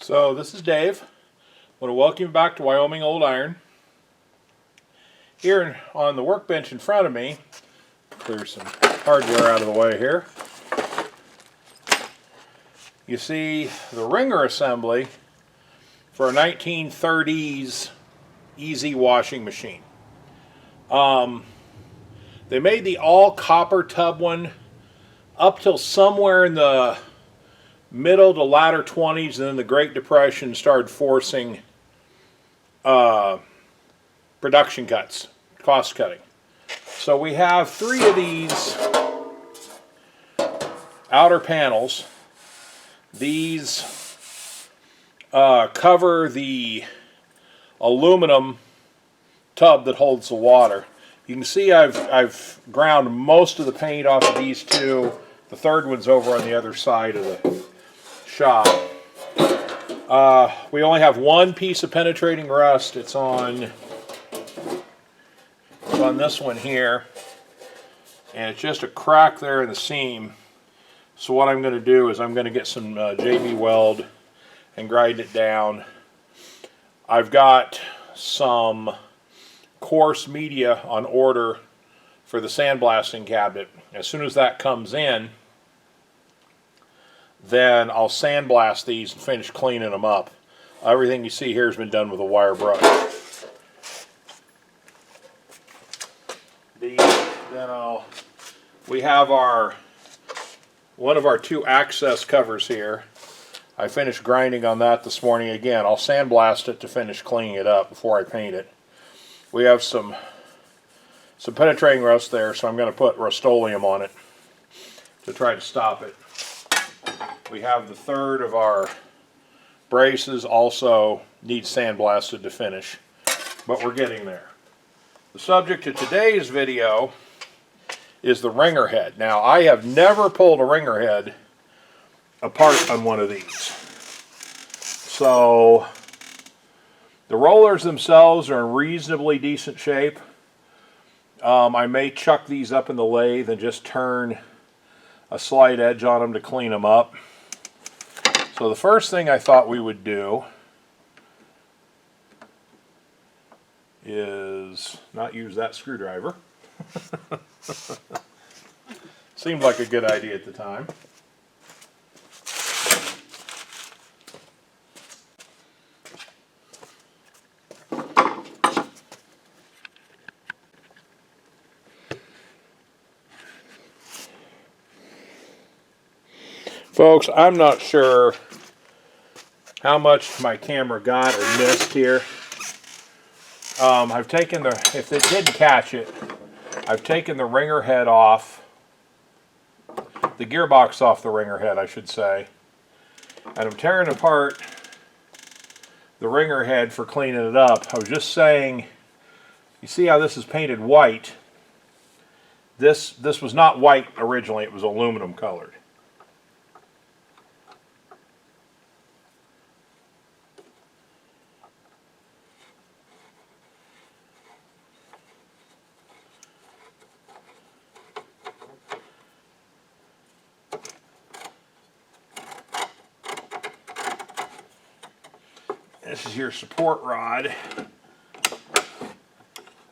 So this is Dave. I want to welcome you back to Wyoming Old Iron. Here on the workbench in front of me, clear some hardware out of the way here. You see the Wringer assembly for a 1930s easy washing machine. They made the all copper tub one up till somewhere in the middle to latter 20s, and then the Great Depression started forcing production cuts, cost cutting. So we have 3 of these outer panels. These cover the aluminum tub that holds the water. You can see I've ground most of the paint off of these 2. The third one's over on the other side of the shop. We only have one piece of penetrating rust. It's on this one here, and it's just a crack there in the seam. So what I'm going to do is I'm going to get some JB Weld and grind it down. I've got some coarse media on order for the sandblasting cabinet. As soon as that comes in, then I'll sandblast these and finish cleaning them up. Everything you see here has been done with a wire brush. We have one of our 2 access covers here. I finished grinding on that this morning. Again, I'll sandblast it to finish cleaning it up before I paint it. We have some penetrating rust there, so I'm going to put Rust-Oleum on it to try to stop it. We have the third of our braces also need sandblasted to finish, but we're getting there. The subject of today's video is the Wringer head. Now, I have never pulled a Wringer head apart on one of these. So, the rollers themselves are in reasonably decent shape. I may chuck these up in the lathe and just turn a slight edge on them to clean them up. So the first thing I thought we would do is not use that screwdriver. Seemed like a good idea at the time. Folks, I'm not sure how much my camera got or missed here. I've taken if it didn't catch it, I've taken the Wringer head off, the gearbox off the Wringer head, I should say, and I'm tearing apart the Wringer head for cleaning it up. I was just saying, you see how this is painted white? This was not white originally, it was aluminum colored. This is your support rod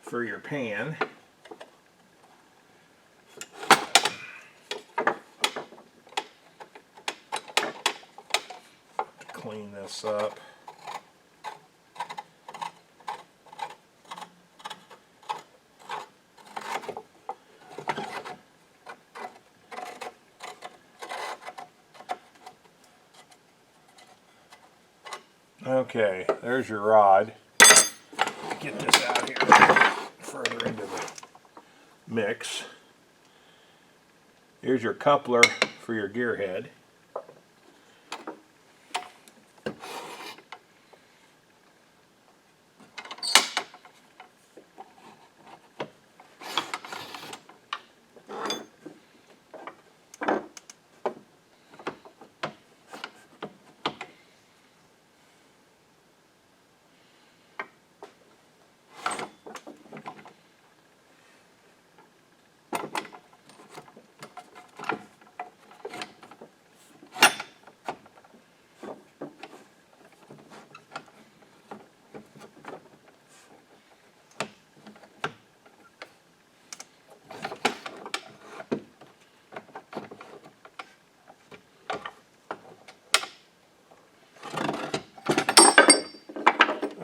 for your pan. Clean this up. Okay, there's your rod. Get this out here further into the mix. Here's your coupler for your gear head.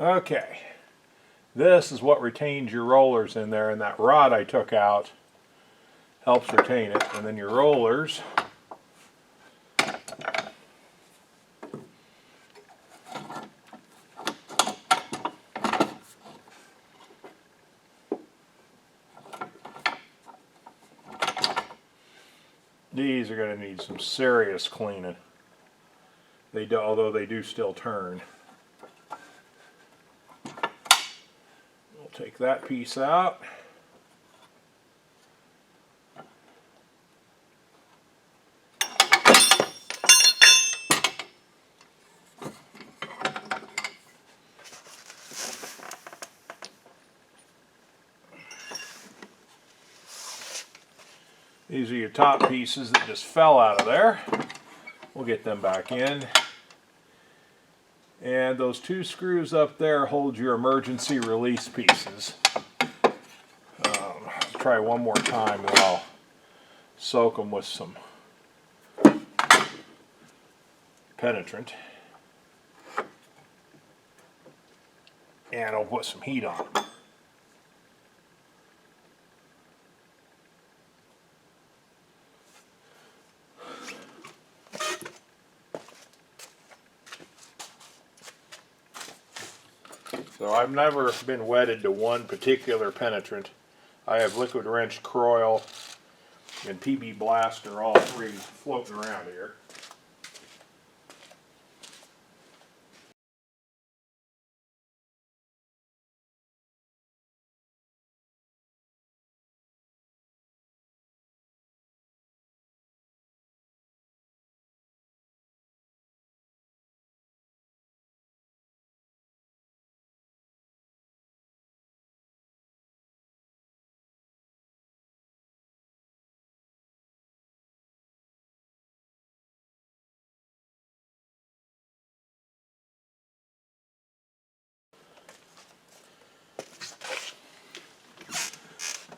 Okay, this is what retains your rollers in there, and that rod I took out helps retain it. And then your rollers, these are going to need some serious cleaning. They do, although they do still turn. We'll take that piece out. These are your top pieces that just fell out of there. We'll get them back in. And those two screws up there hold your emergency release pieces. Let's try one more time and I'll soak them with some penetrant. And I'll put some heat on them. So I've never been wedded to one particular penetrant. I have Liquid Wrench, Croil, and PB Blaster, all three floating around here.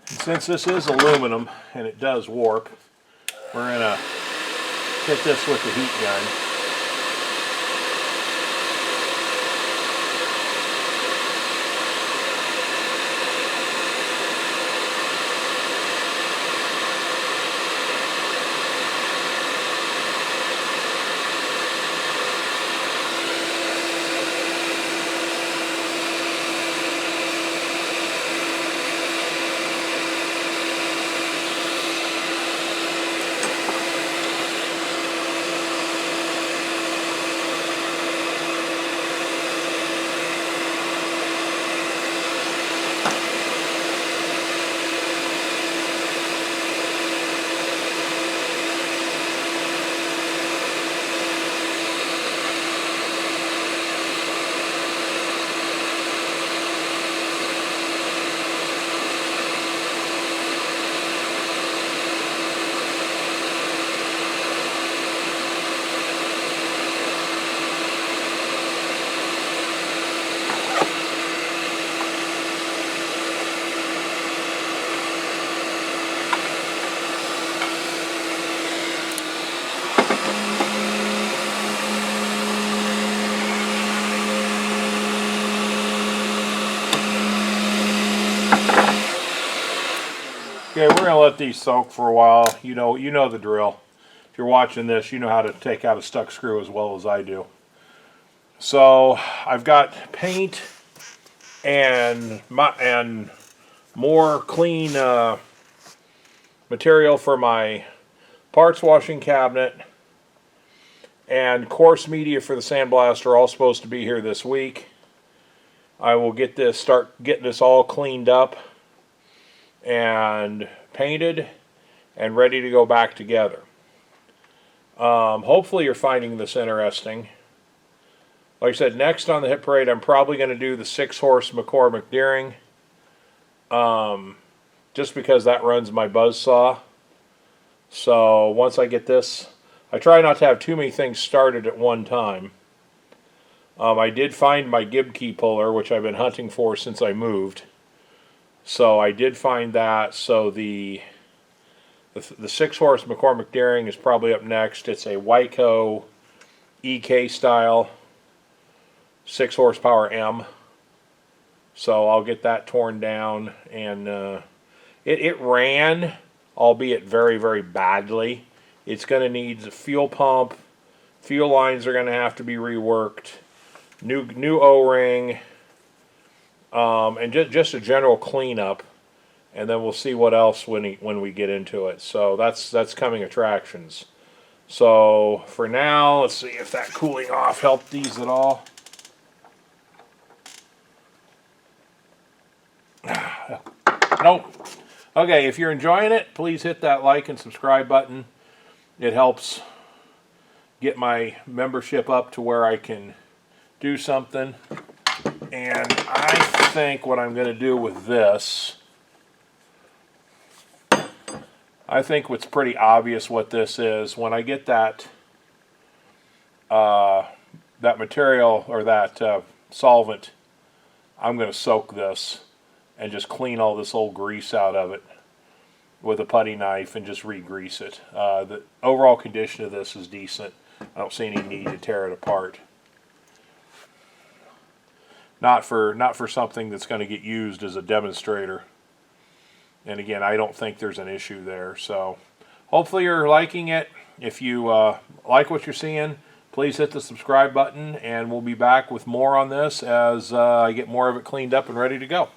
Since this is aluminum and it does warp, we're going to hit this with the heat gun. Okay, we're going to let these soak for a while. You know the drill. If you're watching this, you know how to take out a stuck screw as well as I do. So I've got paint and more clean material for my parts washing cabinet and coarse media for the sandblaster all supposed to be here this week. I will start getting this all cleaned up and painted and ready to go back together. Hopefully you're finding this interesting. Like I said, next on the hit parade I'm probably going to do the 6-horse McCormick Deering, just because that runs my buzzsaw. So once I get this, I try not to have too many things started at one time. I did find my Gib key puller, which I've been hunting for since I moved. So I did find that. So the 6-horse McCormick Deering is probably up next. It's a Wyco EK style 6 horsepower M. So I'll get that torn down, and it ran, albeit very, very badly. It's going to need a fuel pump. Fuel lines are going to have to be reworked. New O-ring, and just a general cleanup. And then we'll see what else when we get into it. So that's coming attractions. So for now, let's see if that cooling off helped these at all. Nope. Okay, if you're enjoying it, please hit that like and subscribe button. It helps get my membership up to where I can do something. And I think what I'm going to do with this, I think what's pretty obvious what this is. When I get that that material or that solvent, I'm going to soak this and just clean all this old grease out of it with a putty knife and just re-grease it. The overall condition of this is decent. I don't see any need to tear it apart. Not for something that's going to get used as a demonstrator. And again, I don't think there's an issue there. So hopefully you're liking it. If you like what you're seeing, please hit the subscribe button, and we'll be back with more on this as I get more of it cleaned up and ready to go.